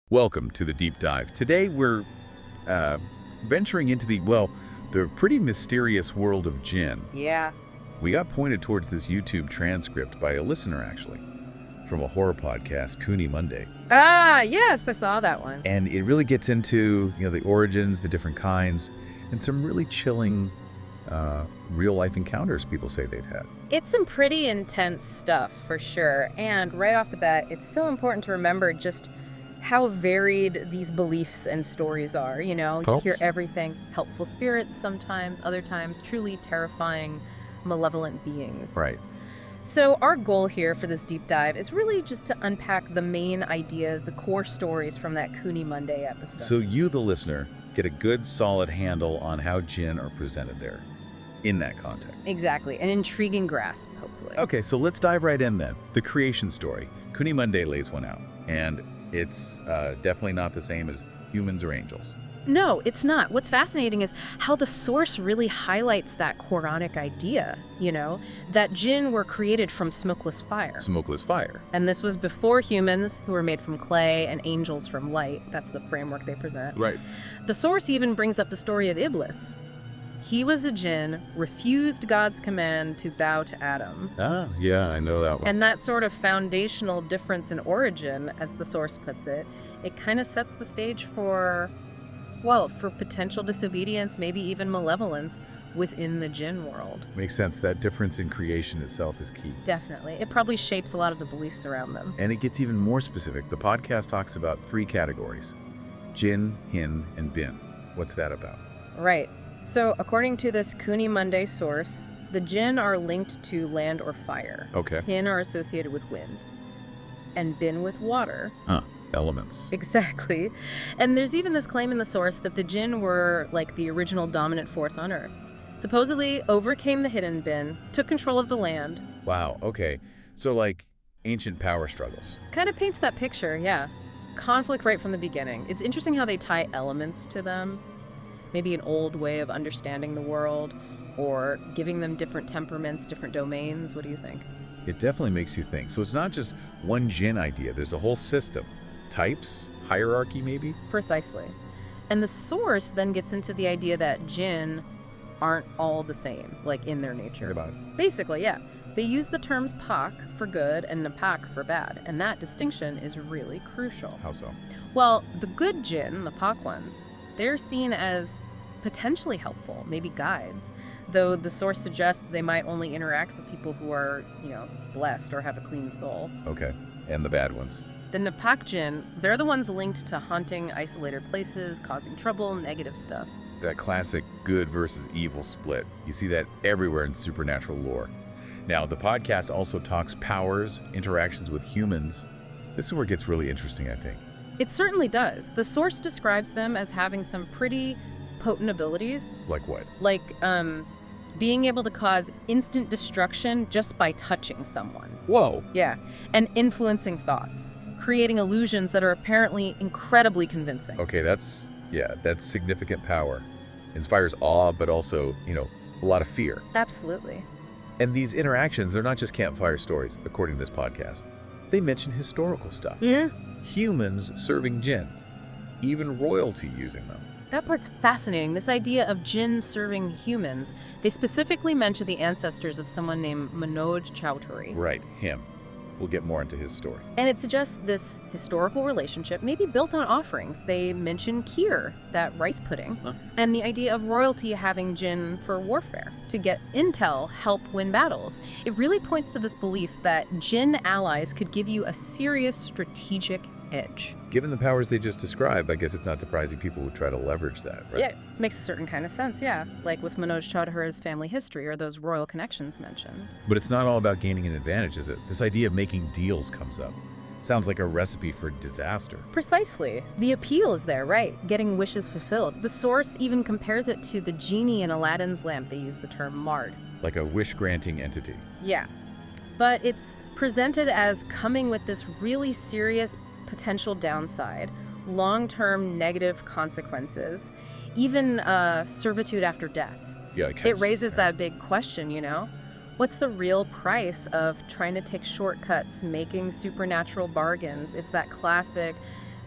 Welcome to the Deep Dive. Today we're venturing into the pretty mysterious world of Jinn. Yeah. We got pointed towards this YouTube transcript by a listener, actually, from a horror podcast, Cooney Monday. Ah, yes, I saw that one. And it really gets into, the origins, the different kinds, and some really chilling real-life encounters people say they've had. It's some pretty intense stuff, for sure. And right off the bat, it's so important to remember just how varied these beliefs and stories are, You hear everything. Helpful spirits sometimes, other times truly terrifying, malevolent beings. Right. So our goal here for this deep dive is really just to unpack the main ideas, the core stories from that Cooney Monday episode. So you, the listener, get a good, solid handle on how Jinn are presented there, in that context. Exactly. An intriguing grasp, hopefully. Okay, so let's dive right in then. The creation story. Cooney Monday lays one out, and it's definitely not the same as humans or angels. No, it's not. What's fascinating is how the source really highlights that Quranic idea, that jinn were created from smokeless fire. Smokeless fire. And this was before humans, who were made from clay, and angels from light. That's the framework they present. Right. The source even brings up the story of Iblis. He was a jinn, refused God's command to bow to Adam. Ah, yeah, I know that one. And that sort of foundational difference in origin, as the source puts it, it kind of sets the stage for potential disobedience, maybe even malevolence within the jinn world. Makes sense. That difference in creation itself is key. Definitely. It probably shapes a lot of the beliefs around them. And it gets even more specific. The podcast talks about 3 categories: jinn, hin, and bin. What's that about? Right. So according to this Cooney Monday source, the jinn are linked to land or fire. Okay. Hin are associated with wind. And bin with water. Huh. Elements. Exactly. And there's even this claim in the source that the jinn were like the original dominant force on Earth. Supposedly overcame the hidden bin, took control of the land. Wow, okay. So like ancient power struggles. Kind of paints that picture, yeah. Conflict right from the beginning. It's interesting how they tie elements to them. Maybe an old way of understanding the world, or giving them different temperaments, different domains. What do you think? It definitely makes you think. So it's not just one jinn idea. There's a whole system. Types, hierarchy maybe? Precisely. And the source then gets into the idea that jinn aren't all the same, like in their nature. About it. Basically, yeah. They use the terms pak for good and napak for bad, and that distinction is really crucial. How so? Well, the good jinn, the pak ones, they're seen as potentially helpful, maybe guides, though the source suggests they might only interact with people who are, blessed or have a clean soul. Okay. And the bad ones? The napak jinn, they're the ones linked to haunting isolated places, causing trouble, negative stuff. That classic good versus evil split. You see that everywhere in supernatural lore. Now, the podcast also talks powers, interactions with humans. This is where it gets really interesting, I think. It certainly does. The source describes them as having some pretty potent abilities. Like what? Like, being able to cause instant destruction just by touching someone. Whoa. Yeah, and influencing thoughts, creating illusions that are apparently incredibly convincing. Okay, that's significant power. Inspires awe, but also, a lot of fear. Absolutely. And these interactions, they're not just campfire stories, according to this podcast. They mention historical stuff. Yeah. Humans serving jinn. Even royalty using them. That part's fascinating. This idea of jinn serving humans. They specifically mention the ancestors of someone named Manoj Chowdhury. Right, him. We'll get more into his story. And it suggests this historical relationship may be built on offerings. They mention kheer, that rice pudding, and the idea of royalty having jinn for warfare, to get intel, help win battles. It really points to this belief that jinn allies could give you a serious strategic edge. Given the powers they just described, I guess it's not surprising people would try to leverage that, right? Yeah, makes a certain kind of sense, yeah. Like with Manoj Chowdhury's family history or those royal connections mentioned. But it's not all about gaining an advantage, is it? This idea of making deals comes up. Sounds like a recipe for disaster. Precisely. The appeal is there, right? Getting wishes fulfilled. The source even compares it to the genie in Aladdin's lamp. They use the term mard. Like a wish-granting entity. Yeah. But it's presented as coming with this really serious potential downside, long-term negative consequences, even servitude after death. Yeah, it raises that big question, What's the real price of trying to take shortcuts, making supernatural bargains? It's that classic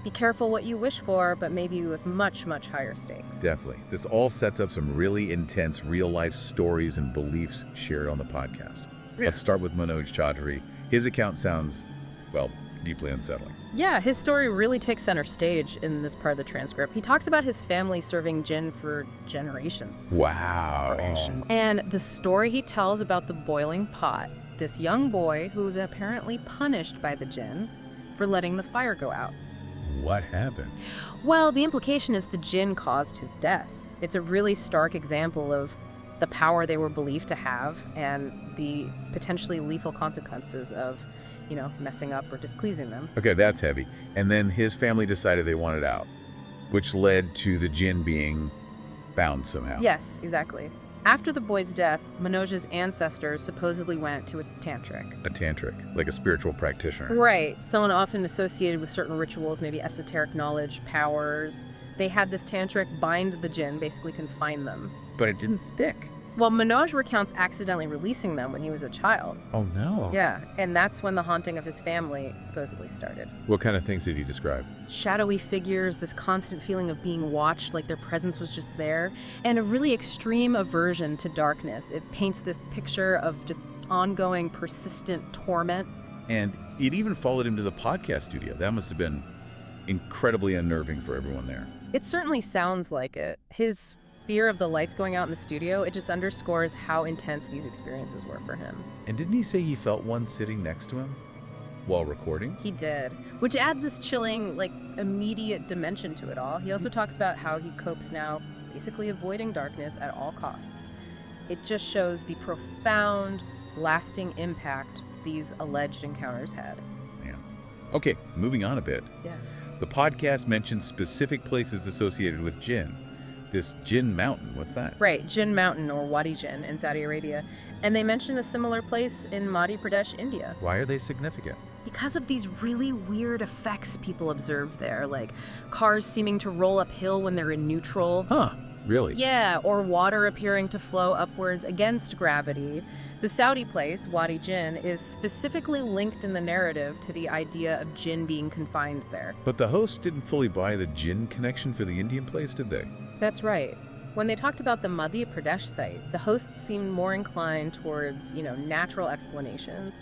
Be careful what you wish for, but maybe with much, much higher stakes. Definitely. This all sets up some really intense real-life stories and beliefs shared on the podcast. Yeah. Let's start with Manoj Chaudhary. His account sounds, well, deeply unsettling. Yeah, his story really takes center stage in this part of the transcript. He talks about his family serving Jinn for generations. Wow. And the story he tells about the boiling pot, this young boy who was apparently punished by the Jinn for letting the fire go out. What happened? Well, the implication is the Jinn caused his death. It's a really stark example of the power they were believed to have and the potentially lethal consequences of, messing up or displeasing them. Okay, that's heavy. And then his family decided they wanted out, which led to the Jinn being bound somehow. Yes, exactly. After the boy's death, Manoj's ancestors supposedly went to a tantric. A tantric, like a spiritual practitioner. Right. Someone often associated with certain rituals, maybe esoteric knowledge, powers. They had this tantric bind the Jinn, basically confine them. But it didn't stick. Well, Manoj recounts accidentally releasing them when he was a child. Oh, no. Yeah, and that's when the haunting of his family supposedly started. What kind of things did he describe? Shadowy figures, this constant feeling of being watched, like their presence was just there, and a really extreme aversion to darkness. It paints this picture of just ongoing, persistent torment. And it even followed him to the podcast studio. That must have been incredibly unnerving for everyone there. It certainly sounds like it. His fear of the lights going out in the studio, it just underscores how intense these experiences were for him. And didn't he say he felt one sitting next to him while recording? He did, which adds this chilling, immediate dimension to it all. He also talks about how he copes now, basically avoiding darkness at all costs. It just shows the profound, lasting impact these alleged encounters had. Man. Okay, moving on a bit. Yeah. The podcast mentions specific places associated with Jinn. This Jinn Mountain, what's that? Right, Jinn Mountain, or Wadi Jinn in Saudi Arabia. And they mention a similar place in Madhya Pradesh, India. Why are they significant? Because of these really weird effects people observed there, like cars seeming to roll uphill when they're in neutral. Huh, really? Yeah, or water appearing to flow upwards against gravity. The Saudi place, Wadi Jinn, is specifically linked in the narrative to the idea of Jinn being confined there. But the host didn't fully buy the Jinn connection for the Indian place, did they? That's right. When they talked about the Madhya Pradesh site, the hosts seemed more inclined towards, natural explanations.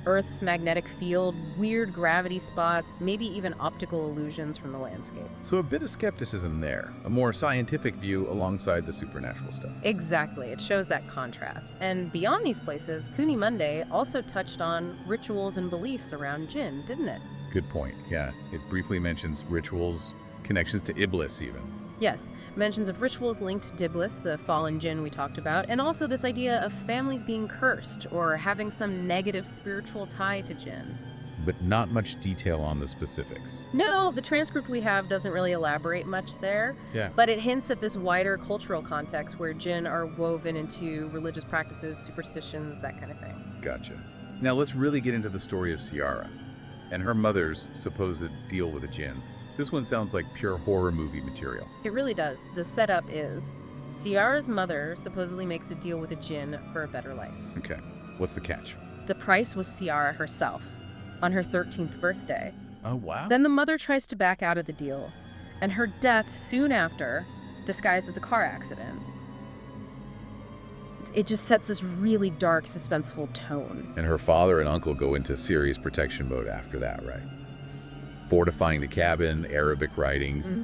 Earth's magnetic field, weird gravity spots, maybe even optical illusions from the landscape. So a bit of skepticism there, a more scientific view alongside the supernatural stuff. Exactly, it shows that contrast. And beyond these places, Kuni Monday also touched on rituals and beliefs around Jinn, didn't it? Good point, yeah. It briefly mentions rituals, connections to Iblis even. Yes, mentions of rituals linked to Iblis, the fallen Jinn we talked about, and also this idea of families being cursed or having some negative spiritual tie to Jinn. But not much detail on the specifics. No, the transcript we have doesn't really elaborate much there, Yeah. but it hints at this wider cultural context where Jinn are woven into religious practices, superstitions, that kind of thing. Gotcha. Now let's really get into the story of Ciara and her mother's supposed deal with a Jinn. This one sounds like pure horror movie material. It really does. The setup is Ciara's mother supposedly makes a deal with a Jinn for a better life. Okay, what's the catch? The price was Ciara herself on her 13th birthday. Oh, wow. Then the mother tries to back out of the deal, and her death soon after, disguised as a car accident. It just sets this really dark, suspenseful tone. And her father and uncle go into serious protection mode after that, right? Fortifying the cabin, Arabic writings.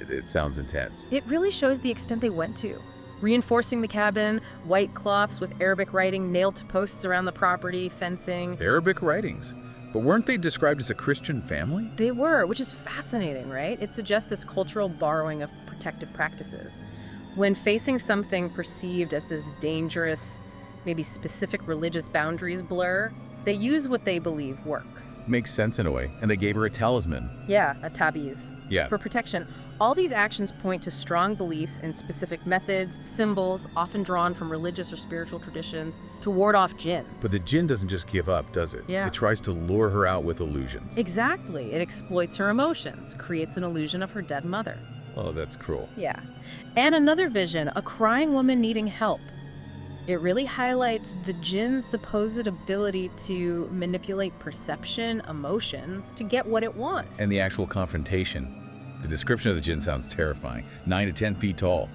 It sounds intense. It really shows the extent they went to. Reinforcing the cabin, white cloths with Arabic writing nailed to posts around the property, fencing. Arabic writings. But weren't they described as a Christian family? They were, which is fascinating, right? It suggests this cultural borrowing of protective practices. When facing something perceived as this dangerous, maybe specific religious boundaries blur, they use what they believe works. Makes sense in a way. And they gave her a talisman. Yeah, a tabiz. Yeah. For protection. All these actions point to strong beliefs in specific methods, symbols, often drawn from religious or spiritual traditions, to ward off Jinn. But the Jinn doesn't just give up, does it? Yeah. It tries to lure her out with illusions. Exactly. It exploits her emotions, creates an illusion of her dead mother. Oh, that's cruel. Yeah. And another vision, a crying woman needing help. It really highlights the jinn's supposed ability to manipulate perception, emotions, to get what it wants. And the actual confrontation. The description of the Jinn sounds terrifying. 9 to 10 feet tall.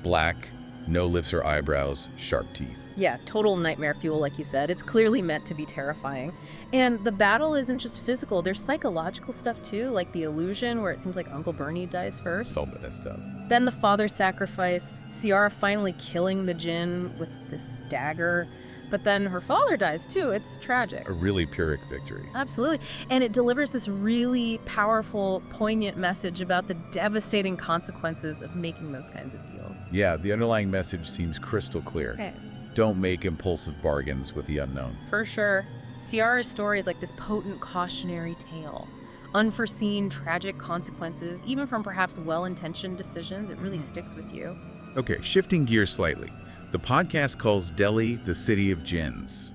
Black, no lips or eyebrows, sharp teeth. Yeah, total nightmare fuel, like you said. It's clearly meant to be terrifying. And the battle isn't just physical. There's psychological stuff, too, like the illusion where it seems like Uncle Bernie dies first. Some of that stuff. Then the father's sacrifice, Ciara finally killing the Jinn with this dagger. But then her father dies, too. It's tragic. A really Pyrrhic victory. Absolutely. And it delivers this really powerful, poignant message about the devastating consequences of making those kinds of deals. Yeah, the underlying message seems crystal clear. Okay. Don't make impulsive bargains with the unknown. For sure. Ciara's story is like this potent cautionary tale. Unforeseen, tragic consequences, even from perhaps well-intentioned decisions, it really sticks with you. Okay, shifting gears slightly. The podcast calls Delhi the city of jinns.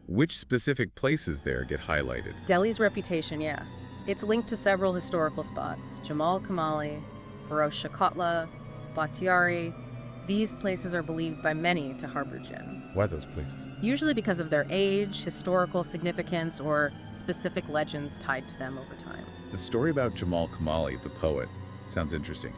Which specific places there get highlighted? Delhi's reputation, yeah. It's linked to several historical spots. Jamal Kamali, Feroz Shakotla, Batiari. These places are believed by many to harbor jinn. Why those places? Usually because of their age, historical significance, or specific legends tied to them over time. The story about Jamal Kamali, the poet, sounds interesting.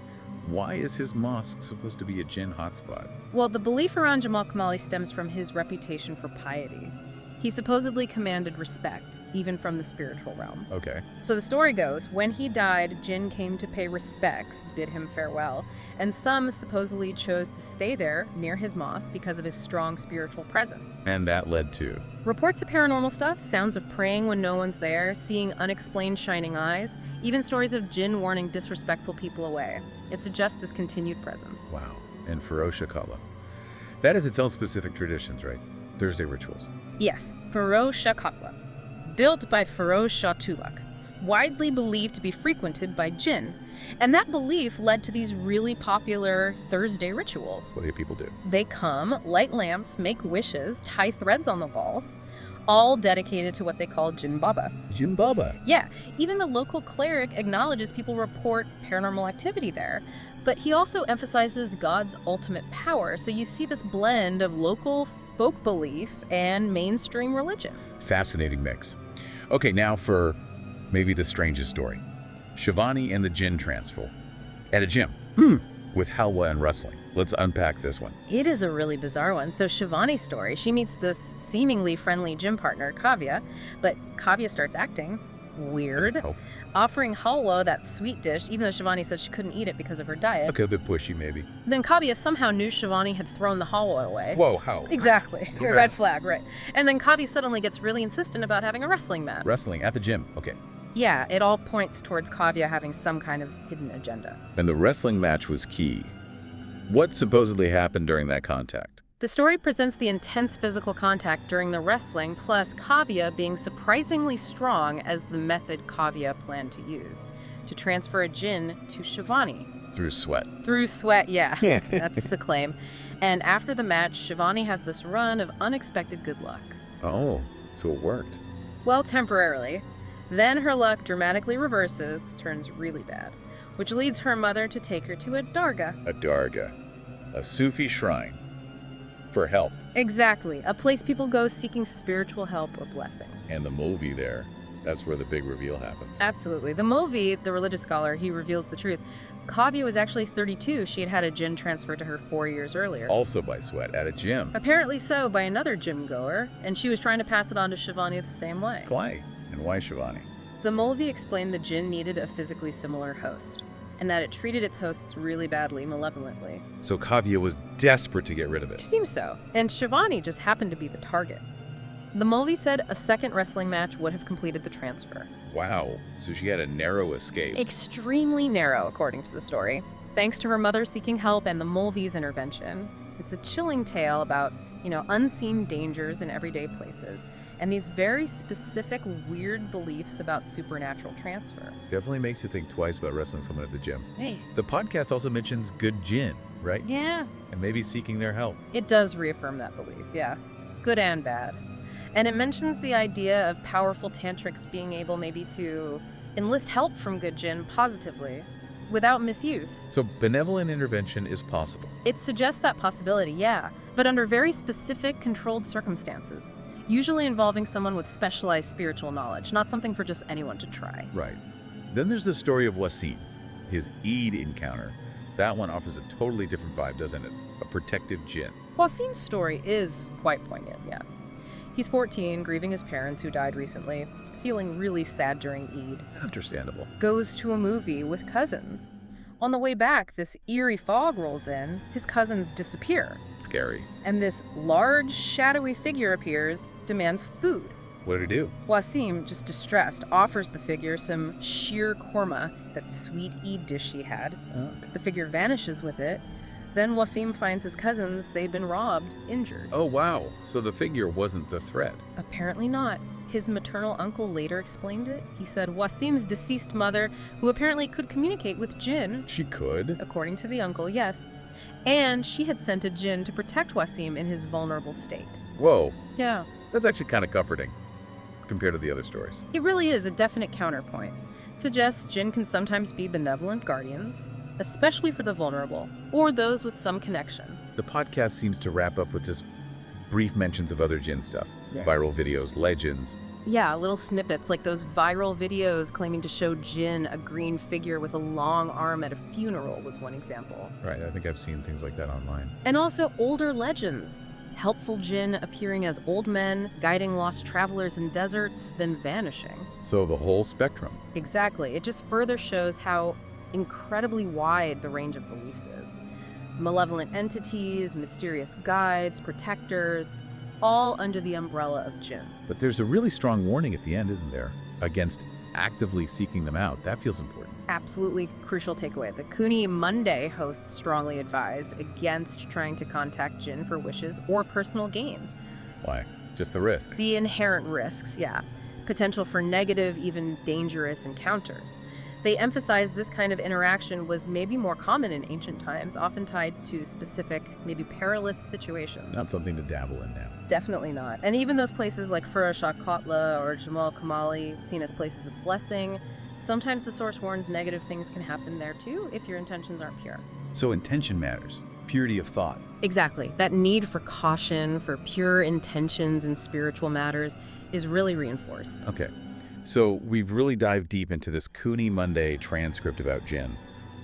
Why is his mosque supposed to be a jinn hotspot? Well, the belief around Jamal Kamali stems from his reputation for piety. He supposedly commanded respect, even from the spiritual realm. Okay. So the story goes, when he died, jinn came to pay respects, bid him farewell, and some supposedly chose to stay there near his mosque because of his strong spiritual presence. And that led to? Reports of paranormal stuff, sounds of praying when no one's there, seeing unexplained shining eyes, even stories of jinn warning disrespectful people away. It suggests this continued presence. Wow. And Feroz Shakotla. That has its own specific traditions, right? Thursday rituals. Yes, Feroz Shakotla, built by Feroz Shah Tulak, widely believed to be frequented by jinn. And that belief led to these really popular Thursday rituals. What do people do? They come, light lamps, make wishes, tie threads on the walls, all dedicated to what they call Jinn Baba. Jinn Baba? Yeah, even the local cleric acknowledges people report paranormal activity there. But he also emphasizes God's ultimate power. So you see this blend of local folk belief and mainstream religion. Fascinating mix. Okay, now for maybe the strangest story. Shivani and the Jinn transfer at a gym with halwa and wrestling. Let's unpack this one. It is a really bizarre one. So Shivani's story, she meets this seemingly friendly gym partner, Kavya, but Kavya starts acting weird, offering halwa, that sweet dish, even though Shivani said she couldn't eat it because of her diet. Okay, a bit pushy maybe. Then Kavya somehow knew Shivani had thrown the halwa away. Whoa, how? Exactly. Okay. Red flag, right. And then Kavya suddenly gets really insistent about having a wrestling match. Wrestling at the gym, okay. Yeah, it all points towards Kavya having some kind of hidden agenda. And the wrestling match was key. What supposedly happened during that contact? The story presents the intense physical contact during the wrestling, plus Kavya being surprisingly strong as the method Kavya planned to use to transfer a jinn to Shivani. Through sweat. Through sweat, yeah. That's the claim. And after the match, Shivani has this run of unexpected good luck. Oh, so it worked. Well, temporarily. Then her luck dramatically reverses, turns really bad, which leads her mother to take her to a dargah. A dargah. A Sufi shrine. For help. Exactly. A place people go seeking spiritual help or blessings. And the movie there, that's where the big reveal happens. Absolutely. The movie, the religious scholar, he reveals the truth. Kavya was actually 32. She had had a jinn transferred to her 4 years earlier. Also by sweat, at a gym. Apparently so, by another gym goer, and she was trying to pass it on to Shivani the same way. Why? And why Shivani? The movie explained the jinn needed a physically similar host, and that it treated its hosts really badly, malevolently. So Kavya was desperate to get rid of it. Seems so. And Shivani just happened to be the target. The movie said a second wrestling match would have completed the transfer. Wow. So she had a narrow escape. Extremely narrow, according to the story, thanks to her mother seeking help and the movie's intervention. It's a chilling tale about, unseen dangers in everyday places, and these very specific, weird beliefs about supernatural transfer. Definitely makes you think twice about wrestling someone at the gym. Hey. The podcast also mentions good jinn, right? Yeah. And maybe seeking their help. It does reaffirm that belief, yeah. Good and bad. And it mentions the idea of powerful tantrics being able maybe to enlist help from good jinn positively. without misuse. So benevolent intervention is possible. It suggests that possibility, yeah, but under very specific, controlled circumstances, usually involving someone with specialized spiritual knowledge, not something for just anyone to try. Right. Then there's the story of Wasim, his Eid encounter. That one offers a totally different vibe, doesn't it? A protective jinn. Wasim's story is quite poignant, yeah. He's 14, grieving his parents who died recently, feeling really sad during Eid. Understandable. Goes to a movie with cousins. On the way back, this eerie fog rolls in, his cousins disappear. Scary. And this large, shadowy figure appears, demands food. What did he do? Wasim, just distressed, offers the figure some sheer korma, that sweet Eid dish he had. Okay. The figure vanishes with it. Then Wasim finds his cousins, they'd been robbed, injured. Oh, wow. So the figure wasn't the threat. Apparently not. His maternal uncle later explained it. He said Wasim's deceased mother, who apparently could communicate with Jinn, She could. according to the uncle, yes. And she had sent a Jinn to protect Wasim in his vulnerable state. Whoa. Yeah. That's actually kind of comforting compared to the other stories. It really is a definite counterpoint. Suggests Jinn can sometimes be benevolent guardians, especially for the vulnerable, or those with some connection. The podcast seems to wrap up with just brief mentions of other jinn stuff. Yeah. Viral videos, legends. Yeah, little snippets like those viral videos claiming to show Jinn, a green figure with a long arm at a funeral, was one example. Right, I think I've seen things like that online. And also older legends. Helpful Jinn appearing as old men, guiding lost travelers in deserts, then vanishing. So the whole spectrum. Exactly. It just further shows how incredibly wide the range of beliefs is. Malevolent entities, mysterious guides, protectors, all under the umbrella of Jinn. But there's a really strong warning at the end, isn't there? Against actively seeking them out. That feels important. Absolutely crucial takeaway. The Kuni Monday hosts strongly advise against trying to contact Jinn for wishes or personal gain. Why? Just the risk. The inherent risks, yeah. Potential for negative, even dangerous encounters. They emphasize this kind of interaction was maybe more common in ancient times, often tied to specific, maybe perilous situations. Not something to dabble in now. Definitely not. And even those places like Firashah Kotla or Jamal Kamali, seen as places of blessing, sometimes the source warns negative things can happen there too if your intentions aren't pure. So intention matters. Purity of thought. Exactly. That need for caution, for pure intentions in spiritual matters is really reinforced. Okay. So we've really dived deep into this Kuni Monday transcript about Jinn.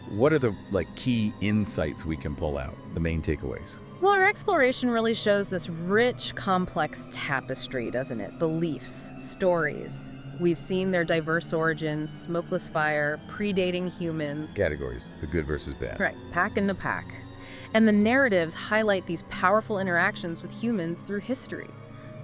What are the key insights we can pull out, the main takeaways? Well, our exploration really shows this rich, complex tapestry, doesn't it? Beliefs, stories. We've seen their diverse origins, smokeless fire, predating human. Categories, the good versus bad. Right, pack in the pack. And the narratives highlight these powerful interactions with humans through history.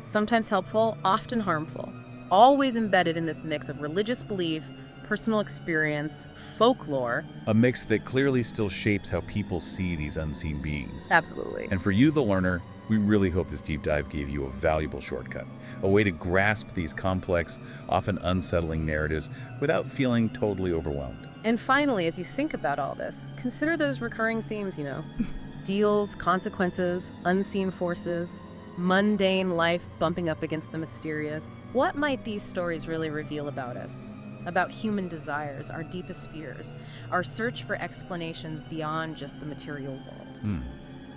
Sometimes helpful, often harmful. Always embedded in this mix of religious belief, personal experience, folklore. A mix that clearly still shapes how people see these unseen beings. Absolutely. And for you, the learner, we really hope this deep dive gave you a valuable shortcut, a way to grasp these complex, often unsettling narratives without feeling totally overwhelmed. And finally, as you think about all this, consider those recurring themes, deals, consequences, unseen forces, mundane life bumping up against the mysterious. What might these stories really reveal about us? About human desires, our deepest fears, our search for explanations beyond just the material world.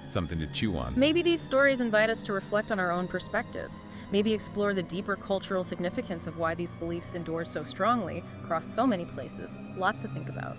Something to chew on. Maybe these stories invite us to reflect on our own perspectives. Maybe explore the deeper cultural significance of why these beliefs endure so strongly across so many places. Lots to think about.